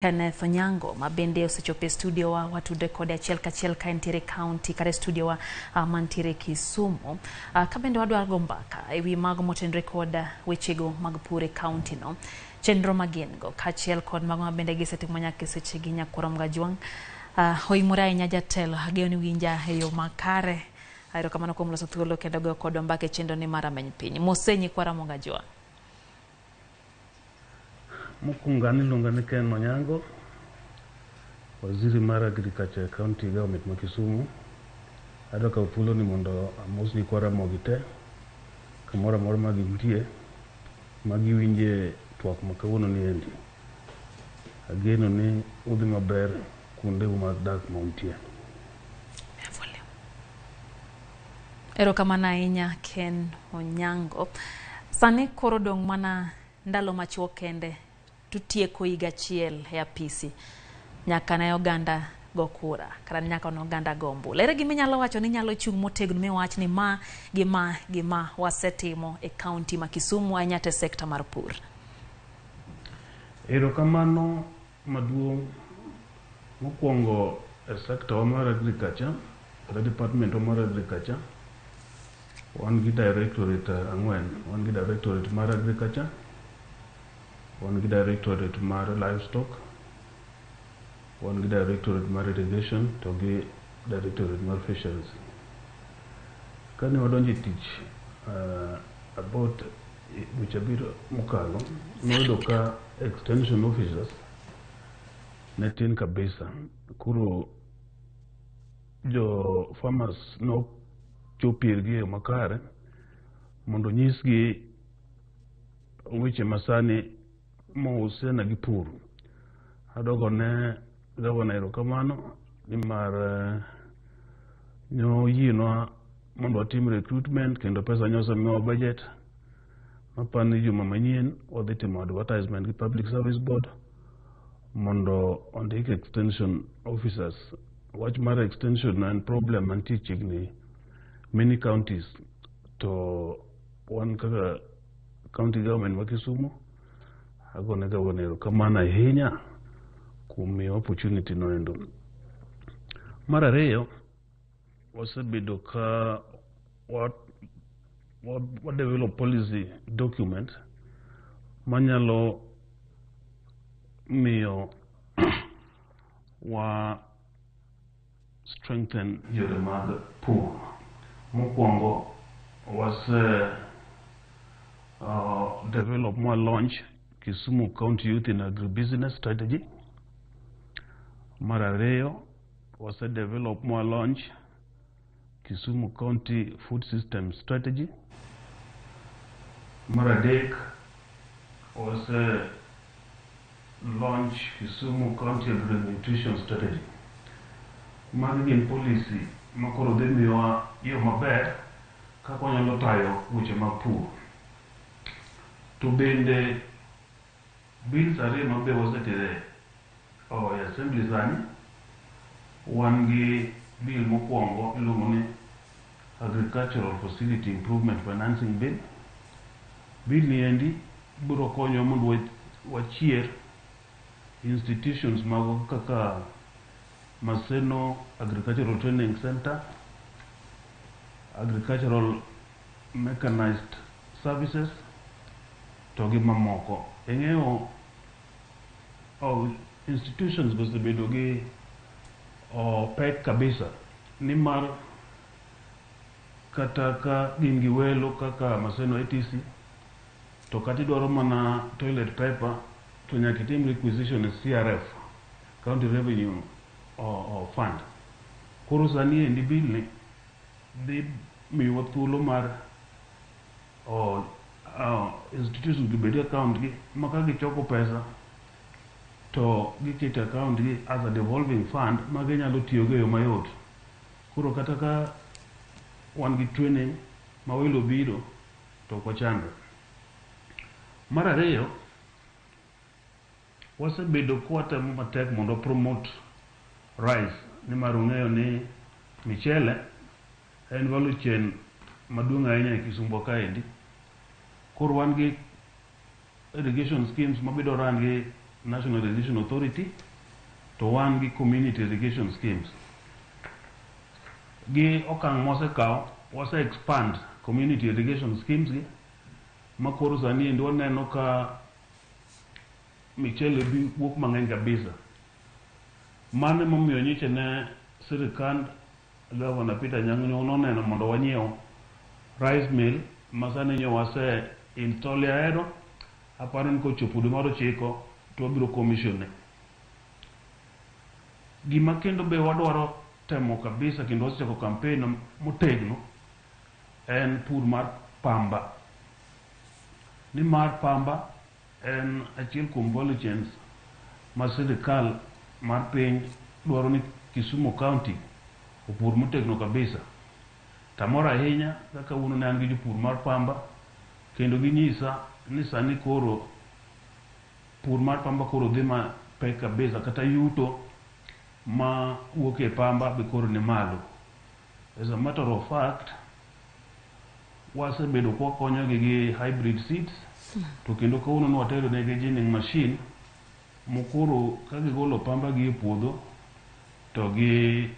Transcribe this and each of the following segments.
Kenneth Onyango mabende osechope studio wa watude kode achiel kachiel ka entiere county kare studio wa mantiere Kisumu. Kabende wadwa go mbaka ewi mago motenre koda wechego mag pure county no chenro magin go kachiel kod mago mabende gisetimo nyaka seche gi nyakurom gajwang. Hoimore ahinya jatelo ageo ni winja eyo makare ayro kamano kuom loso thuolo kendo go kod mbaka chenro ni mara meny piny mosenyi kwa Ramogi gajwang. Mukungani lungani Ken Onyango, waziri mara agriculture county government ma Kisumu. Adoka upulo ni mondo amosni kwa Ramogi te kamora mora magimtie magiwinje twak makawuono ni endi. Ageno ni udhi maber kunde mag dak mauntie. Erokamano ahinya Ken Onyango. Sani koro dong' mana ndalo machuok kende tutieko higa achiel e apisi nyaka ne oganda go kura kata nyaka ne oganda go ombulu. Ere gima inyalo wacho ni nyalo chung' motegno miwach ni ma gima wasetimo e kaunti ma Kisumu ahinya te sekta mar pur? Erokamano maduong' mokwongo e sekta mar agriculture kata department mar agriculture wan gi directorate ang'wen. Wan gi directorate mar agriculture, wan gi directorate mar livestock, wan gi directorate mar irrigation to gi directorate mar fisheries. Kane wadonjo e tich about weche abiro mokalo, noyudo ka extension officers ne tin kabisa. Koro jo farmers no chopirgi e makare mondo nyisgi weche masani mohusiana gi pur. Adogo ne governor erokamano nimar noyienwa mondo watim recruitment kendo pesa nyosemiwa budget mapani juma manyien wadhi timo advertisement gi Public Service Board mondo ondik extension officers. Wach mar extension and problem mantie chiegni many counties to wan kaka county government ma Kisumu agone governor erokamano ahinya kuom miyo opportunity noendo. Mar ariyo wasebedo ka wa develop policy document manyalo miyo wa strengthen yore mag pur. Mokwongo wase develop more launch Kisumu County Youth in Agribusiness Strategy. Mar ariyo wase develop more launch Kisumu County Food System Strategy. Mar adek wase launch Kisumu County Agri-Nutrition Strategy. Magi gin policy makoro dhi miyowa yo maber kaka wanyalo tayo weche mag pur. To bende bills ariyo mabe wasetere e assembly sani. Wan gi bill mokwongo iluongo ni Agricultural Facility Improvement Financing Bill. Bill ni endi biro konyo mondo wachier institutions mago kaka Maseno Agricultural Training Center, Agricultural Mechanized Services to gi mamoko. Eng'eyo institutions gosebedo gi pek kabisa nimar kata ka gin gi welo kaka Maseno ATC to kata idwaro mana toilet paper to nyaka itim requisition e CRF, County Revenue Fund. Koro sani endi bill ni dhi miyowa thuolo mar institutions gi bedi account gi maka gichoko pesa to gikete account gi as a devolving fund ma ginyalo tiyogo e yo mayot. Koro kata ka wan gi training ma welo biro to ok wachandre. Mar ariyo wasebedo kwatemo matek mondo promote rice nimar ung'eyo ni michele en value chain maduong' ahinya e Kisumu kaendi. Koro wan gi irrigation schemes mabedo ran gi National Irrigation Authority to wan gi community irrigation schemes. Gi okang' mosekaw wase expand community irrigation schemes gi makoro sani endi waneno ka michele bi wuok mang'eny kabisa. Mano emomiyo nyiche ne sirikand Governor Peter Nyang'o noneno mondo wanyiew rice mill masani nyo wase install aero. Aparo ni kochopo dwe mar 9 to wabiro commissione. Gima kendo be wadwaro temo kabisa kendo wasechako campaign motegno en pur mar pamba. Ni mar pamba en achiel kuom policies ma sirikal mar piny dwaro ni Kisumu County opur motegno kabisa. Tamora ahinya kaka uno ne an gi jopur mar pamba kendo ginyisa ni sani koro pur mar pamba koro dhi ma pek kabisa, kata yuto ma wuok e pamba be koro ni malo. As a matter of fact, wasebedo kwa konyogi gi hybrid seeds to kendo kawuono ni watero negi ginning machine mokoro ka gigolo pamba gi e puodho to gi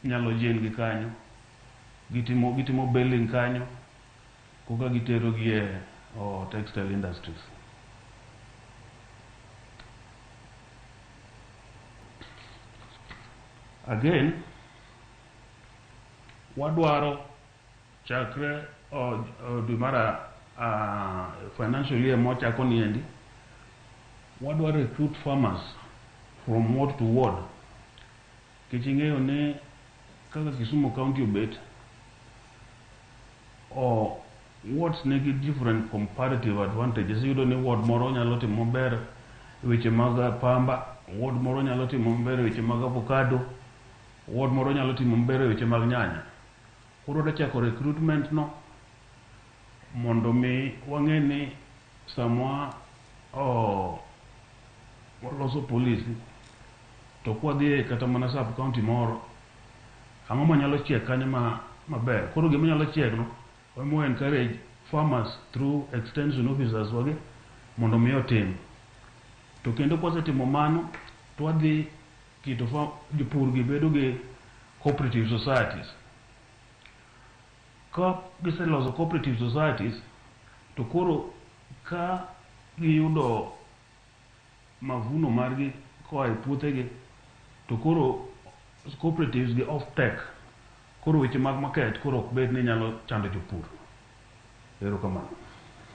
nyalo jen gi kanyo, gitimo baling kanyo koka gitero gi e textile industries. Again, wadwaro chakre dwe mar financial year mochako niendi, wadwaro recruit farmers from ward to ward. Kiching'eyo ni kaka Kisumu County obet, wards negi different comparative advantages. Yudo ni ward moro nyalo timo maber weche mag pamba, ward moro nyalo timo maber weche mag avocado, ward moro nyalo timo maber weche mag nyanya. Koro wachako recruitment no mondo mi wang'e ni samwa waloso police to kwadhi kata mana sub county moro ang'o manyalo chiek kanyo maber. Koro gima nyalo chiek no we encourage farmers through extension officers wage mondo mi otim. To kendo kwasetimo mano to wadhi kito jopur gi bedo gi cooperative societies. Ka giseloso cooperative societies to koro ka giyudo mavuno margi koa e puothegi to koro cooperatives gi off tech, koro weche mag market koro ok bed ni nyalo chando jopur. Erokamano.